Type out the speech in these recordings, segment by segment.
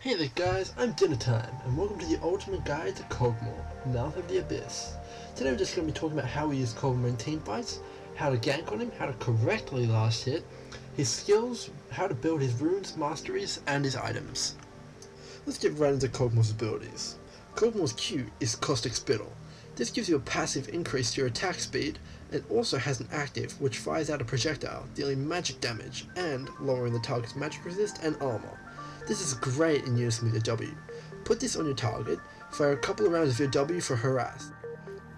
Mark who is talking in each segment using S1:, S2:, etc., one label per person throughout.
S1: Hey there guys, I'm Dinner Time, and welcome to the ultimate guide to Kog'Maw, Mouth of the Abyss. Today we're just going to be talking about how we use Kog'Maw in teamfights, how to gank on him, how to correctly last hit, his skills, how to build his runes, masteries, and his items. Let's get right into Kog'Maw's abilities. Kog'Maw's Q is Caustic Spittle. This gives you a passive increase to your attack speed, and also has an active which fires out a projectile, dealing magic damage, and lowering the target's magic resist and armor. This is great in unison with your W. Put this on your target, fire a couple of rounds of your W for harass.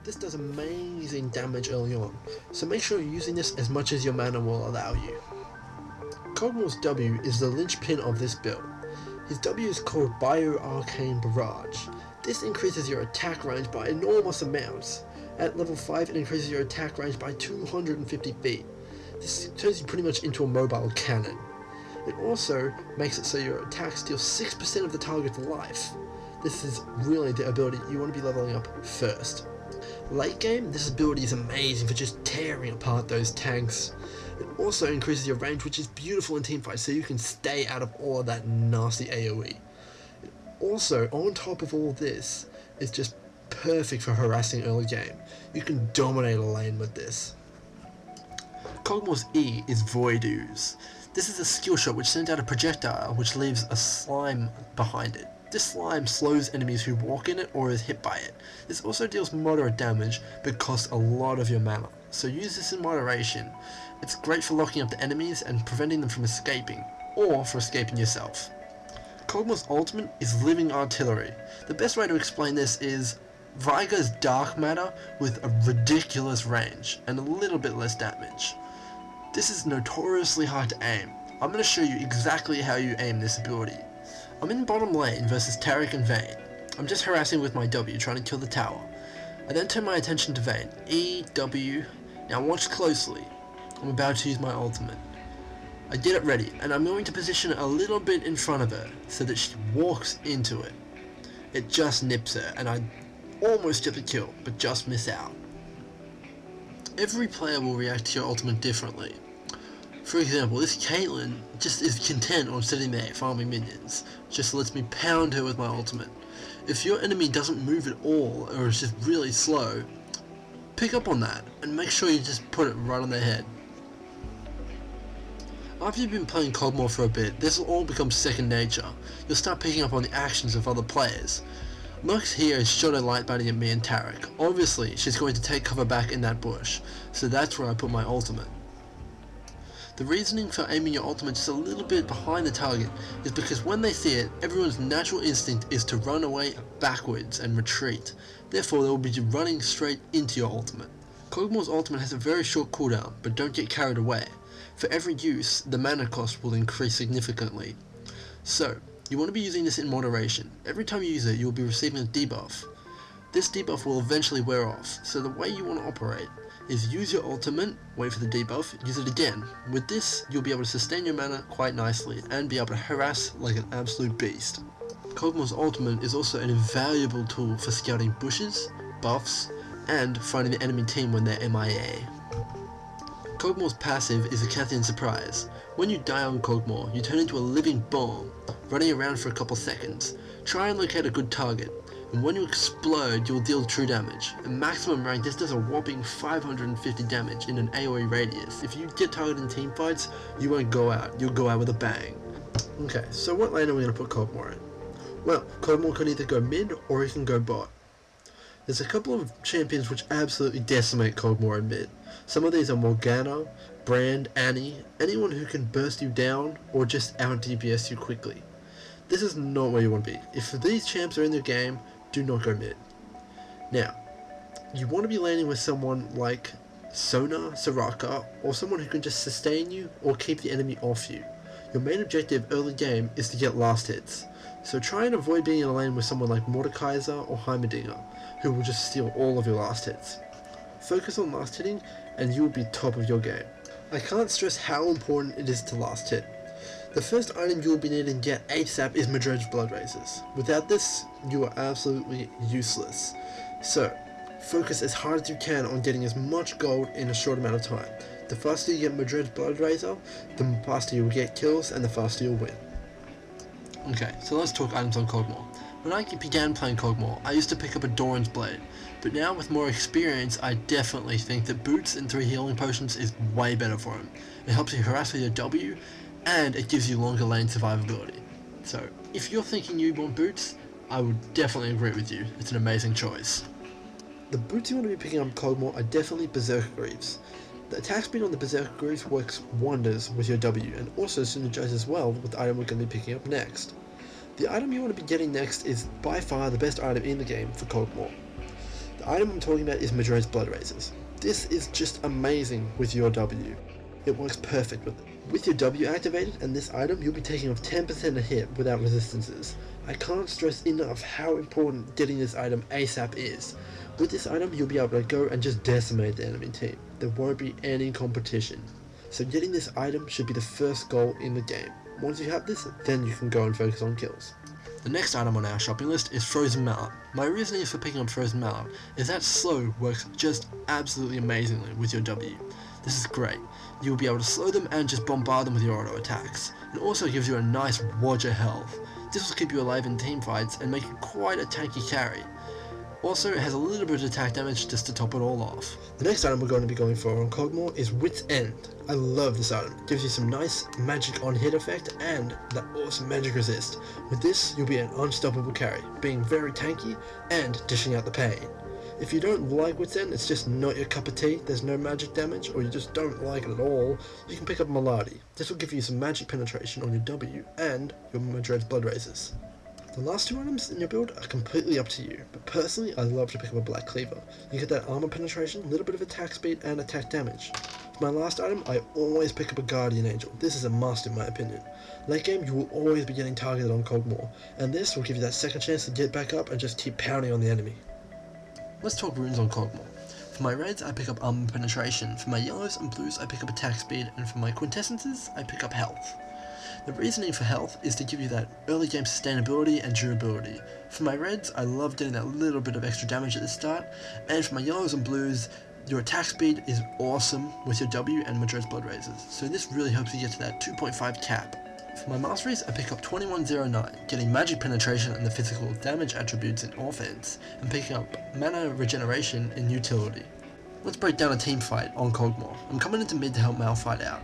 S1: This does amazing damage early on, so make sure you're using this as much as your mana will allow you. Kog'Maw's W is the linchpin of this build. His W is called Bio-Arcane Barrage. This increases your attack range by enormous amounts. At level 5 it increases your attack range by 250 feet. This turns you pretty much into a mobile cannon. It also makes it so your attacks deal 6% of the target's life. This is really the ability you want to be leveling up first. Late game, this ability is amazing for just tearing apart those tanks. It also increases your range, which is beautiful in teamfights, so you can stay out of all of that nasty AoE. Also, on top of all this, is just perfect for harassing early game. You can dominate a lane with this. Kog'Maw's E is Void Ooze. This is a skill shot which sends out a projectile which leaves a slime behind it. This slime slows enemies who walk in it or is hit by it. This also deals moderate damage but costs a lot of your mana, so use this in moderation. It's great for locking up the enemies and preventing them from escaping, or for escaping yourself. Kog'Maw's ultimate is Living Artillery. The best way to explain this is Veigar's dark matter with a ridiculous range and a little bit less damage. This is notoriously hard to aim. I'm going to show you exactly how you aim this ability. I'm in bottom lane versus Taric and Vayne. I'm just harassing with my W, trying to kill the tower. I then turn my attention to Vayne. E, W. Now watch closely. I'm about to use my ultimate. I get it ready, and I'm going to position it a little bit in front of her, so that she walks into it. It just nips her, and I almost get the kill, but just miss out. Every player will react to your ultimate differently. For example, this Caitlyn just is content on sitting there farming minions, just lets me pound her with my ultimate. If your enemy doesn't move at all, or is just really slow, pick up on that, and make sure you just put it right on their head. After you've been playing Kog'Maw for a bit, this will all become second nature. You'll start picking up on the actions of other players. Lux here is shot a light bounty at me and Taric. Obviously, she's going to take cover back in that bush, so that's where I put my ultimate. The reasoning for aiming your ultimate just a little bit behind the target is because when they see it, everyone's natural instinct is to run away backwards and retreat. Therefore, they will be running straight into your ultimate. Kog'Maw's ultimate has a very short cooldown, but don't get carried away. For every use, the mana cost will increase significantly. So, you want to be using this in moderation. Every time you use it, you will be receiving a debuff. This debuff will eventually wear off, so the way you want to operate is use your ultimate, wait for the debuff, use it again. With this, you'll be able to sustain your mana quite nicely and be able to harass like an absolute beast. Kog'Maw's ultimate is also an invaluable tool for scouting bushes, buffs, and finding the enemy team when they're MIA. Kog'Maw's passive is a Cathian Surprise. When you die on Kog'Maw, you turn into a living bomb, running around for a couple seconds. Try and locate a good target, and when you explode, you'll deal true damage. At maximum rank, this does a whopping 550 damage in an AoE radius. If you get targeted in teamfights, you won't go out, you'll go out with a bang. Okay, so what lane are we going to put Kog'Maw in? Well, Kog'Maw can either go mid, or he can go bot. There's a couple of champions which absolutely decimate Kog'Maw in mid. Some of these are Morgana, Brand, Annie, anyone who can burst you down or just out DPS you quickly. This is not where you want to be. If these champs are in the game, do not go mid. Now, you want to be landing with someone like Sona, Soraka, or someone who can just sustain you or keep the enemy off you. Your main objective early game is to get last hits, so try and avoid being in a lane with someone like Mordekaiser or Heimerdinger, who will just steal all of your last hits. Focus on last hitting and you will be top of your game. I can't stress how important it is to last hit. The first item you will be needing to get ASAP is Madred's Blood Razors. Without this, you are absolutely useless. So, focus as hard as you can on getting as much gold in a short amount of time. The faster you get Madred's Blood Razor, the faster you will get kills and the faster you'll win. Okay, so let's talk items on Kog'Maw. When I began playing Kog'Maw, I used to pick up a Doran's Blade, but now with more experience, I definitely think that Boots and 3 healing potions is way better for him. It helps you harass with your W, and it gives you longer lane survivability. So, if you're thinking you want Boots, I would definitely agree with you. It's an amazing choice. The boots you want to be picking up Kog'Maw are definitely Berserker Greaves. The attack speed on the Berserker Greaves works wonders with your W, and also synergizes well with the item we're going to be picking up next. The item you want to be getting next is by far the best item in the game for Kog'Maw. The item I'm talking about is Madred's Blood Razors. This is just amazing with your W. It works perfect with it. With your W activated and this item, you'll be taking off 10% a hit without resistances. I can't stress enough how important getting this item ASAP is. With this item, you'll be able to go and just decimate the enemy team. There won't be any competition. So getting this item should be the first goal in the game. Once you have this, then you can go and focus on kills. The next item on our shopping list is Frozen Mallet. My reasoning for picking up Frozen Mallet is that slow works just absolutely amazingly with your W. This is great. You'll be able to slow them and just bombard them with your auto attacks. It also gives you a nice wodge of health. This will keep you alive in team fights and make you quite a tanky carry. Also, it has a little bit of attack damage just to top it all off. The next item we're going to be going for on Kog'Maw is Wit's End. I love this item. It gives you some nice magic on hit effect and that awesome magic resist. With this, you'll be an unstoppable carry, being very tanky and dishing out the pain. If you don't like Wit's End, it's just not your cup of tea, there's no magic damage, or you just don't like it at all, you can pick up Maladi. This will give you some magic penetration on your W and your Madred's Blood Razors. The last 2 items in your build are completely up to you, but personally I love to pick up a Black Cleaver. You get that armor penetration, a little bit of attack speed and attack damage. For my last item, I always pick up a Guardian Angel. This is a must in my opinion. Late game, you will always be getting targeted on Kog'Maw, and this will give you that second chance to get back up and just keep pounding on the enemy. Let's talk runes on Kog'Maw. For my reds, I pick up armor penetration, for my yellows and blues I pick up attack speed, and for my quintessences, I pick up health. The reasoning for health is to give you that early game sustainability and durability. For my reds, I love getting that little bit of extra damage at the start, and for my yellows and blues, your attack speed is awesome with your W and Madred's Blood Razors, so this really helps you get to that 2.5 cap. For my masteries, I pick up 2109, getting magic penetration and the physical damage attributes in offense, and picking up mana regeneration in utility. Let's break down a team fight on Kog'Maw. I'm coming into mid to help Malphite out.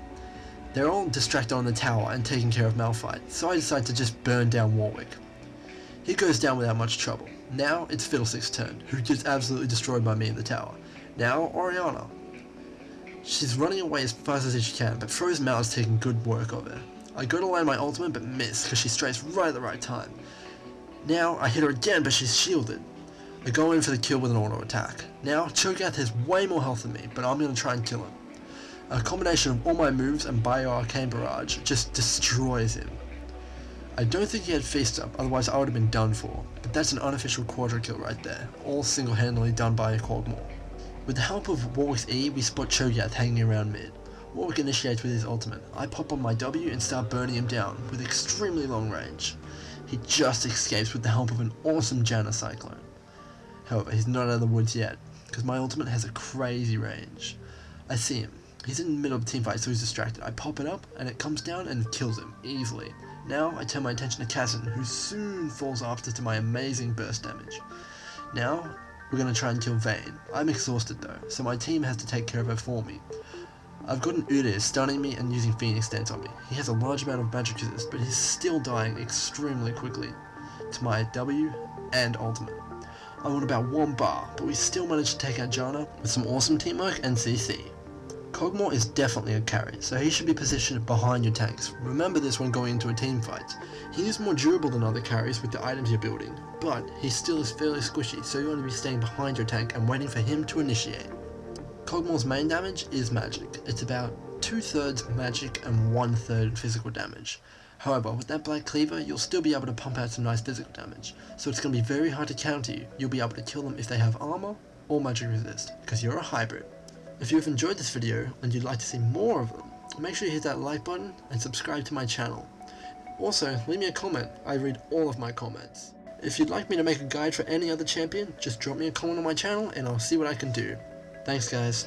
S1: They're all distracted on the tower and taking care of Malphite, so I decide to just burn down Warwick. He goes down without much trouble. Now it's Fiddlestick's turn, who gets absolutely destroyed by me in the tower. Now Orianna. She's running away as fast as she can, but Frozen Mallet's taking good work of her. I go to land my ultimate but miss because she strays right at the right time. Now I hit her again but she's shielded. I go in for the kill with an auto attack. Now Cho'Gath has way more health than me, but I'm going to try and kill him. A combination of all my moves and Bio Arcane Barrage just destroys him. I don't think he had Feast up, otherwise I would have been done for, but that's an unofficial quadra kill right there, all single-handedly done by Kog'Maw. With the help of Warwick's E, we spot Cho'Gath hanging around mid. Warwick initiates with his ultimate. I pop on my W and start burning him down with extremely long range. He just escapes with the help of an awesome Janna Cyclone. However, he's not out of the woods yet, because my ultimate has a crazy range. I see him. He's in the middle of a teamfight, so he's distracted. I pop it up, and it comes down and kills him, easily. Now, I turn my attention to Kazan, who soon falls after to my amazing burst damage. Now, we're going to try and kill Vayne. I'm exhausted though, so my team has to take care of her for me. I've got an Udyr stunning me and using Phoenix Dance on me. He has a large amount of magic resist, but he's still dying extremely quickly to my W and ultimate. I want about 1 bar, but we still managed to take out Janna with some awesome teamwork and CC. Kog'Maw is definitely a carry, so he should be positioned behind your tanks. Remember this when going into a team fight. He is more durable than other carries with the items you're building, but he still is fairly squishy, so you want to be staying behind your tank and waiting for him to initiate. Kog'Maw's main damage is magic. It's about 2/3 magic and 1/3 physical damage. However, with that Black Cleaver, you'll still be able to pump out some nice physical damage, so it's going to be very hard to counter you. You'll be able to kill them if they have armor or magic resist, because you're a hybrid. If you have enjoyed this video and you'd like to see more of them, make sure you hit that like button and subscribe to my channel. Also, leave me a comment. I read all of my comments. If you'd like me to make a guide for any other champion, just drop me a comment on my channel and I'll see what I can do. Thanks guys.